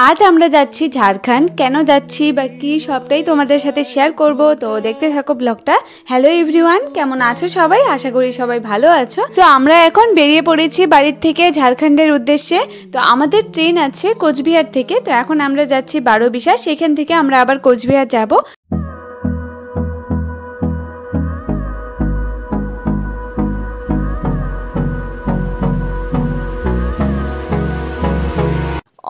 আজ আমরা যাচ্ছি ঝাড়খণ্ড। কেন যাচ্ছি বা কি সবটাই তোমাদের সাথে শেয়ার করব, তো দেখতে থাকো ব্লগটা। হ্যালো এভরিওয়ান, কেমন আছো সবাই? আশা করি সবাই ভালো আছো। তো আমরা এখন বেরিয়ে পড়েছি বাড়ির থেকে ঝাড়খণ্ডের উদ্দেশ্যে। তো আমাদের ট্রেন আছে কোচবিহার থেকে। তো এখন আমরা যাচ্ছি বারোবিশা, সেখান থেকে আমরা আবার কোচবিহার যাব।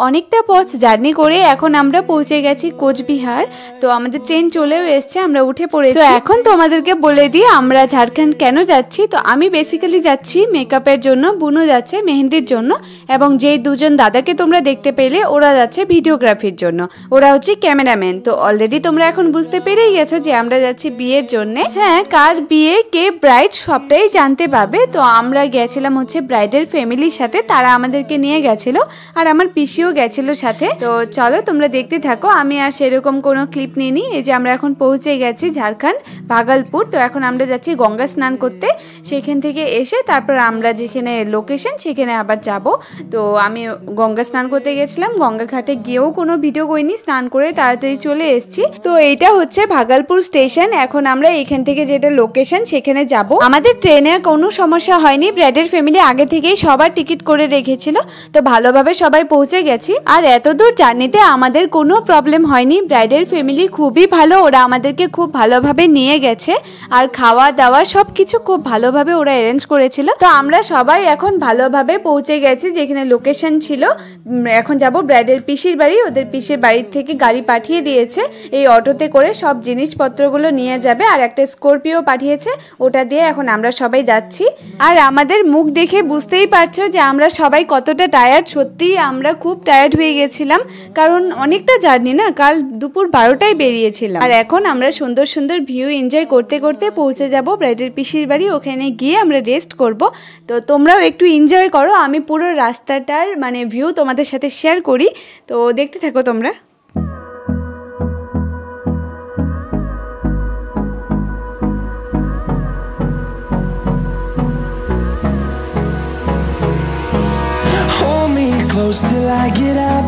অনেকটা পথ জার্নি করে এখন আমরা পৌঁছে গেছি কোচবিহার। তো আমাদের ট্রেন চলেও এসছে, আমরা উঠে পড়েছি। তো এখন তোমাদেরকে বলে দিই আমরা ঝাড়খণ্ড কেন যাচ্ছি। তো আমি বেসিক্যালি যাচ্ছি মেকআপের জন্য, বুনু যাচ্ছে মেহেন্দির জন্য, এবং যেই দুজন দাদাকে তোমরা দেখতে পেলে ওরা যাচ্ছে ভিডিওগ্রাফির জন্য। ওরা হচ্ছে ক্যামেরাম্যান। তো অলরেডি তোমরা এখন বুঝতে পেরেই গেছো যে আমরা যাচ্ছি বিয়ের জন্য। হ্যাঁ, কার বিয়ে, কে ব্রাইড সবটাই জানতে পাবে। তো আমরা গেছিলাম হচ্ছে ব্রাইডের ফ্যামিলির সাথে, তারা আমাদেরকে নিয়ে গেছিল, আর আমার পিসিও গেছিল সাথে। তো চলো তোমরা দেখতে থাকো। আমি আর সেরকম কোনো ক্লিপ নিইনি। এই যে আমরা এখন পৌঁছে গেছি ঝাড়খণ্ড ভাগলপুর। তো এখন আমরা যাচ্ছি গঙ্গা স্নান করতে। সেখান থেকে এসে তারপর আমরা যেখানে লোকেশন সেখানে আবার যাব। তো আমি গঙ্গা স্নান করতে গেছিলাম, গঙ্গা ঘাটে গিয়েও কোনো ভিডিও করিনি, স্নান করে তাড়াতাড়ি চলে এসেছি। তো এইটা হচ্ছে ভাগলপুর স্টেশন। এখন আমরা এখান থেকে যেটা লোকেশন সেখানে যাব। আমাদের ট্রেনের কোনো সমস্যা হয়নি, ব্রাইডের ফ্যামিলি আগে থেকেই সবার টিকিট করে রেখেছিল। তো ভালোভাবে সবাই পৌঁছে গেছি। আর এত দূর জার্নিতে আমাদের কোনো প্রবলেম হয়নি। ব্রাইডের ফ্যামিলি খুবই ভালো, ওরা আমাদেরকে খুব ভালোভাবে নিয়ে গেছে, আর খাওয়া দাওয়া সবকিছু খুব ভালোভাবে ওরা অ্যারেঞ্জ করেছিল। তো আমরা সবাই এখন ভালোভাবে পৌঁছে গেছি যেখানে লোকেশন ছিল। এখন যাব ব্রাইডের পিসির বাড়ি। ওদের পিসির বাড়ির থেকে গাড়ি পাঠিয়ে দিয়েছে, এই অটোতে করে সব জিনিসপত্রগুলো নিয়ে যাবে, আর একটা স্করপিও পাঠিয়েছে, ওটা দিয়ে এখন আমরা সবাই যাচ্ছি। আর আমাদের মুখ দেখে বুঝতেই পারছো যে আমরা সবাই কতটা টায়ার্ড। সত্যি আমরা খুব টায়ার্ড হয়ে গেছিলাম, কারণ অনেকটা জার্নি না, কাল দুপুর 12টায় বেরিয়েছিলাম। আর এখন আমরা সুন্দর সুন্দর ভিউ এনজয় করতে করতে পৌঁছে যাব ব্রাইডের পিসির বাড়ি। ওখানে গিয়ে আমরা রেস্ট করব। তো তোমরাও একটু এনজয় করো, আমি পুরো রাস্তাটার মানে ভিউ তোমাদের সাথে শেয়ার করি। তো দেখতে থাকো তোমরা। Close till I get up.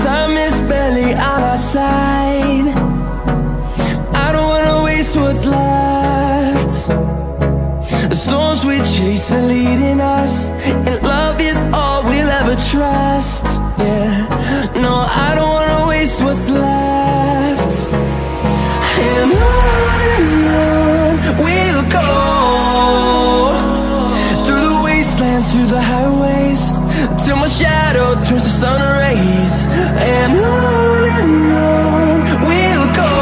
Time is barely on our side. I don't wanna waste what's left. The storms we chase are leading us, and love is all we'll ever trust. Yeah, no, I don't wanna waste what's left. And on we'll go, through the wastelands, through the highways, till my shadow turns to sun rays. And on we'll go,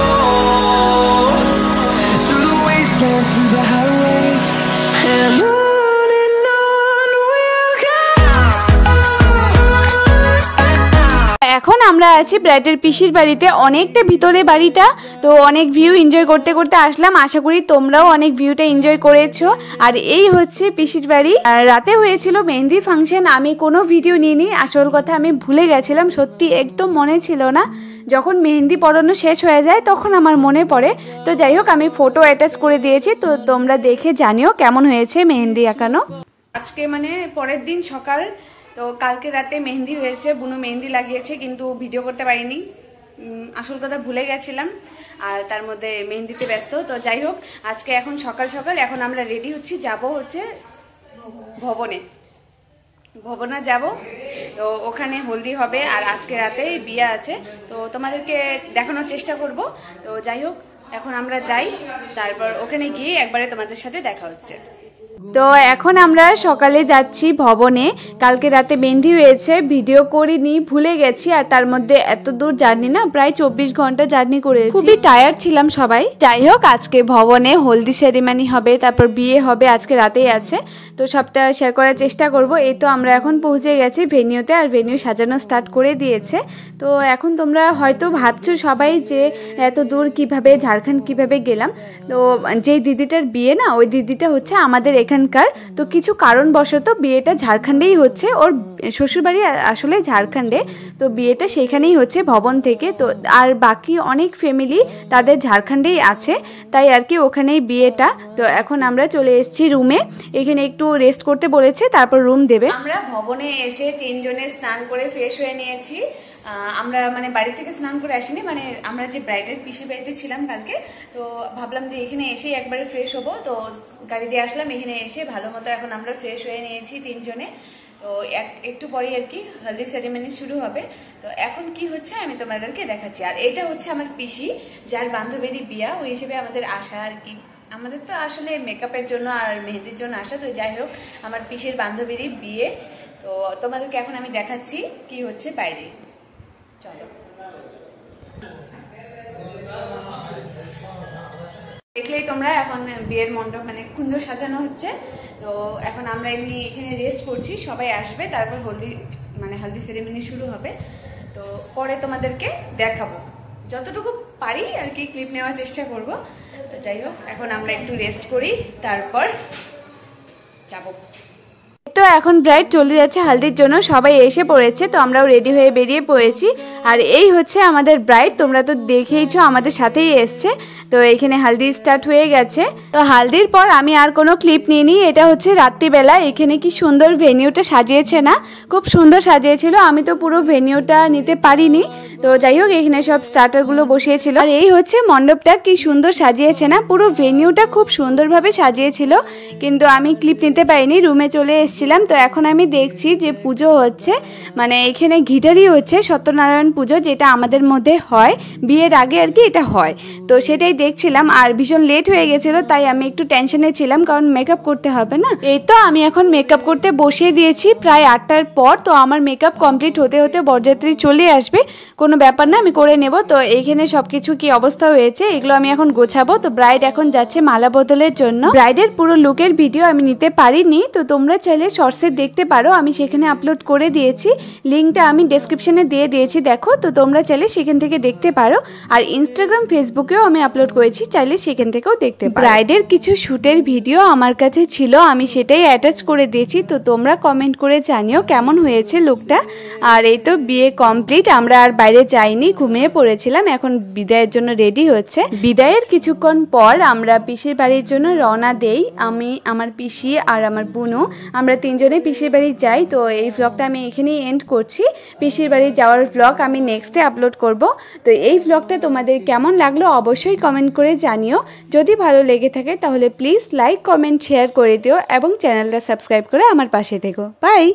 through the wastelands, through the highways, and on we'll go. এখন আমরা আছি ব্রাইডের পিসির বাড়িতে, অনেকটা ভিতরে বাড়িটা। তো অনেক ভিউ এনজয় করতে করতে আসলাম। আশা করি তোমরাও অনেক ভিউটা এনজয় করেছো। আর এই হচ্ছে পিসির বাড়ি। আর রাতে হয়েছিল মেহেন্দি ফাংশন, আমি কোনো ভিডিও নিইনি। আসল কথা আমি ভুলে গেছিলাম, সত্যি একদম মনে ছিল না। যখন মেহেন্দি পড়ানো শেষ হয়ে যায় তখন আমার মনে পড়ে। তো যাই হোক, আমি ফটো অ্যাটাচ করে দিয়েছি, তো তোমরা দেখে জানিও কেমন হয়েছে মেহেন্দি আঁকানো। আজকে মানে পরের দিন সকাল। তো কালকে রাতে মেহেন্দি হয়েছে, বুনু মেহেন্দি লাগিয়েছে, কিন্তু ভিডিও করতে পারিনি। আসল কথা ভুলে গেছিলাম, আর তার মধ্যে মেহেন্দিতে ব্যস্ত। তো যাই হোক, আজকে এখন সকাল সকাল এখন আমরা রেডি হচ্ছি, যাব হচ্ছে ভবনে যাব। তো ওখানে হলদি হবে, আর আজকে রাতে বিয়ে আছে। তো তোমাদেরকে দেখানোর চেষ্টা করব। তো যাই হোক, এখন আমরা যাই, তারপর ওখানে গিয়ে একবারে তোমাদের সাথে দেখা হচ্ছে। তো এখন আমরা সকালে যাচ্ছি ভবনে। কালকে রাতে মেহেন্দি হয়েছে, ভিডিও করিনি, ভুলে গেছি। আর তার মধ্যে এত দূর জার্নি না, প্রায় 24 ঘন্টা জার্নি করেছি, খুবই টায়ার্ড ছিলাম সবাই। যাই হোক, আজকে ভবনে হলদি সেরিমনি হবে, তারপর বিয়ে হবে, আজকে রাতেই আছে। তো সবটা শেয়ার করার চেষ্টা করব। এই তো আমরা এখন পৌঁছে গেছি ভেন্যুতে, আর ভেন্যু সাজানো স্টার্ট করে দিয়েছে। তো এখন তোমরা হয়তো ভাবছো সবাই যে এত দূর কিভাবে, ঝাড়খণ্ড কিভাবে গেলাম। তো যেই দিদিটার বিয়ে না, ওই দিদিটা হচ্ছে আমাদের এখানকার। তো কিছু কারণবশত বিয়েটা ঝাড়খণ্ডেই হচ্ছে, ওর শ্বশুরবাড়ি আসলে ঝাড়খণ্ডে। তো বিয়েটা সেখানেই হচ্ছে ভবন থেকে। তো আর বাকি অনেক ফ্যামিলি তাদের ঝাড়খণ্ডেই আছে, তাই আর কি ওখানেই বিয়েটা। তো এখন আমরা চলে এসেছি রুমে, এখানে একটু রেস্ট করতে বলেছে, তারপর রুম দেবে। আমরা ভবনে এসে তিনজনে স্নান করে ফ্রেশ হয়ে নিয়েছি। আমরা মানে বাড়ি থেকে স্নান করে আসিনি, মানে আমরা যে ব্রাইডের পিসির বাড়িতে ছিলাম কালকে, তো ভাবলাম যে এখানে এসেই একবারে ফ্রেশ হবো, তো গাড়ি দিয়ে আসলাম। এখানে এসে ভালো মতো এখন আমরা ফ্রেশ হয়ে নিয়েছি তিনজনে। তো একটু পরে আর কি হলদি সেরিমনি শুরু হবে। তো এখন কি হচ্ছে আমি তোমাদেরকে দেখাচ্ছি। আর এটা হচ্ছে আমার পিসি, যার বান্ধবীরই বিয়া, ওই হিসেবে আমাদের আসা আর কি। আমাদের তো আসলে মেকআপের জন্য আর মেহেদির জন্য আসা, তো যাই হোক আমার পিসির বান্ধবীরই বিয়ে। তো তোমাদেরকে এখন আমি দেখাচ্ছি কি হচ্ছে বাইরে, চলো। দেখলেই তোমরা এখন বিয়ের মণ্ডপ মানে কুঞ্জ সাজানো হচ্ছে। তো এখন আমরা এমনি এখানে রেস্ট করছি, সবাই আসবে, তারপর হলদি সেরেমনি শুরু হবে। তো পরে তোমাদেরকে দেখাবো, যতটুকু পারি আর কি ক্লিপ নেওয়ার চেষ্টা করব। তো যাই হোক এখন আমরা একটু রেস্ট করি, তারপর যাবো। তো এখন ব্রাইড চলে যাচ্ছে হালদির জন্য, সবাই এসে পড়েছে, তো আমরাও রেডি হয়ে বেরিয়ে পড়েছি। আর এই হচ্ছে আমাদের ব্রাইড, তোমরা তো দেখেইছো আমাদের সাথেই এসছে। তো এখানে হালদি স্টার্ট হয়ে গেছে। তো হালদির পর আমি আর কোনো ক্লিপ নিইনি, এটা হচ্ছে রাত্রিবেলা। এখানে কি সুন্দর ভেনিউটা সাজিয়েছে না, খুব সুন্দর সাজিয়েছিল। আমি তো পুরো ভেনিউটা নিতে পারিনি, তো যাই হোক এখানে সব স্টার্টারগুলো বসিয়েছিল। আর এই হচ্ছে মণ্ডপটা, কি সুন্দর সাজিয়েছে না, পুরো ভেনিউটা খুব সুন্দরভাবে সাজিয়েছিল। কিন্তু আমি ক্লিপ নিতে পারিনি, রুমে চলে এসেছি। তো এখন আমি দেখছি যে পুজো হচ্ছে, মানে এখানে ঘিটারি হচ্ছে, সত্যনারায়ণ পুজো, যেটা আমাদের মধ্যে হয় বিয়ের আগে আর কি এটা হয়। তো সেটাই দেখছিলাম, আর ভীষণ লেট হয়ে গেছিল, তাই আমি একটু টেনশনে ছিলাম, কারণ মেকআপ করতে হবে না। এই তো আমি এখন মেকআপ করতে বসিয়ে দিয়েছি প্রায় 8টার পর। তো আমার মেকআপ কমপ্লিট হতে হতে বরযাত্রী চলে আসবে, কোনো ব্যাপার না, আমি করে নেব। তো এইখানে সবকিছু কি অবস্থা হয়েছে এগুলো আমি এখন গোছাবো। তো ব্রাইড এখন যাচ্ছে মালা বদলের জন্য। ব্রাইডের পুরো লুকের ভিডিও আমি নিতে পারিনি, তো তোমরা চাইলে শর্টসে দেখতে পারো, আমি সেখানে আপলোড করে দিয়েছি, লিঙ্কটা আমি ডেসক্রিপশনে দিয়ে দিয়েছি, দেখো। তো তোমরা চাইলে সেখান থেকে দেখতে পারো। আর ইনস্টাগ্রাম ফেসবুকেও আমি আপলোড করেছি, চাইলে সেখান থেকেও দেখতে পারো। ব্রাইডের কিছু শ্যুটের ভিডিও আমার কাছে ছিল, আমি সেটাই অ্যাটাচ করে দিয়েছি। তো তোমরা কমেন্ট করে জানিও কেমন হয়েছে লুকটা। আর এই তো বিয়ে কমপ্লিট, আমরা আর বাইরে যাইনি, ঘুমিয়ে পড়েছিলাম, এখন বিদায়ের জন্য রেডি হচ্ছে। বিদায়ের কিছুক্ষণ পর আমরা পিসির বাড়ির জন্য রওনা দেই। আমি, আমার পিসি আর আমার বোনও, আমরা তিনজনে পিসির বাড়ি যাই। তো এই ভ্লগটা আমি এখানেই এন্ড করছি। পিসির বাড়ি যাওয়ার ভ্লগ আমি নেক্সটে আপলোড করব। তো এই ভ্লগটা তোমাদের কেমন লাগলো অবশ্যই কমেন্ট করে জানিও। যদি ভালো লেগে থাকে তাহলে প্লিজ লাইক, কমেন্ট, শেয়ার করে দিও এবং চ্যানেলটা সাবস্ক্রাইব করে আমার পাশে থেকো। বাই।